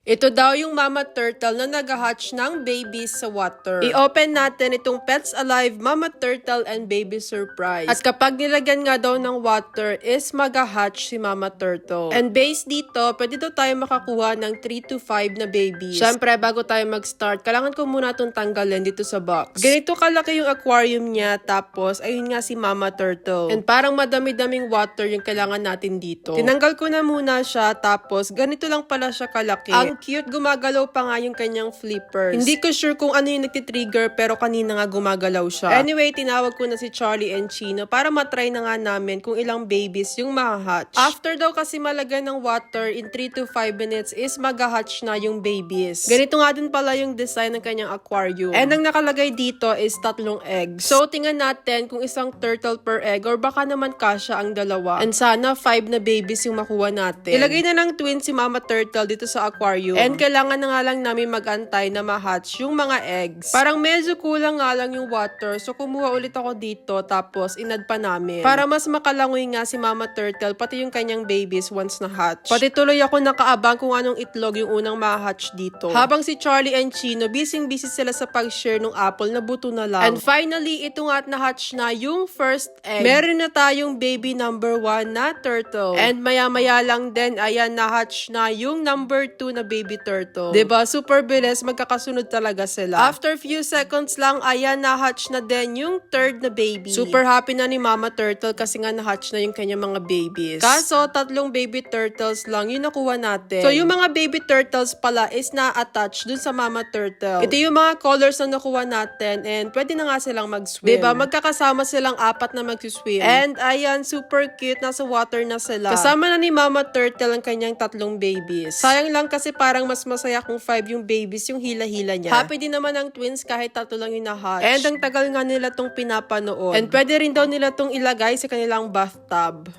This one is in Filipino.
Ito daw yung mama turtle na nag-hatch ng babies sa water. I-open natin itong Pets Alive Mama Turtle and Baby Surprise. At kapag nilagyan nga daw ng water is mag-hatch si mama turtle. And based dito, pwede daw tayo makakuha ng 3 to 5 na babies. Syempre, bago tayo mag-start, kailangan ko muna itong tanggalin dito sa box. Ganito kalaki yung aquarium niya, tapos ayun nga si mama turtle. And parang madami-daming water yung kailangan natin dito. Tinanggal ko na muna siya, tapos ganito lang pala siya kalaki. Ang cute, gumagalaw pa nga yung kanyang flippers. Hindi ko sure kung ano yung nagtitrigger, pero kanina nga gumagalaw siya. Anyway, tinawag ko na si Charlie and Chino para matry na nga namin kung ilang babies yung mahahatch. After daw kasi malagyan ng water in 3 to 5 minutes is mag-hatch na yung babies. Ganito nga din pala yung design ng kanyang aquarium. And ang nakalagay dito is 3 eggs. So, tingnan natin kung isang turtle per egg or baka naman kasya ang dalawa. And sana 5 na babies yung makuha natin. Ilagay na ng twin si mama turtle dito sa aquarium. And kailangan na nga lang namin mag-antay na ma-hatch yung mga eggs. Parang medyo kulang nga lang yung water. So, kumuha ulit ako dito. Tapos, inad pa namin. Para mas makalangoy nga si mama turtle, pati yung kanyang babies once na hatch. Pati tuloy ako nakaabang kung anong itlog yung unang ma-hatch dito. Habang si Charlie and Chino, busy sila sa pag-share ng apple na buto na lang. And finally, ito nga at na-hatch na yung first egg. Meron na tayong baby number 1 na turtle. And maya-maya lang din, ayan, na-hatch na yung number 2 na baby turtle. Diba? Super bilis, magkakasunod talaga sila. After few seconds lang, ayan, na-hatch na din yung third na baby. Super happy na ni mama turtle kasi nga na-hatch na yung kanyang mga babies. Kaso, 3 baby turtles lang yung nakuha natin. So, yung mga baby turtles pala is na-attach dun sa mama turtle. Ito yung mga colors na nakuha natin and pwede na nga silang mag-swim. Diba? Magkakasama silang 4 na mag-swim. And ayan, super cute. Nasa water na sila. Kasama na ni mama turtle ang kanyang 3 babies. Sayang lang kasi parang mas masaya kung 5 yung babies yung hila-hila niya. Happy din naman ang twins kahit 3 lang yung na-hatch. And ang tagal nga nila tong pinapanood. And pwede rin daw nila tong ilagay sa kanilang bathtub.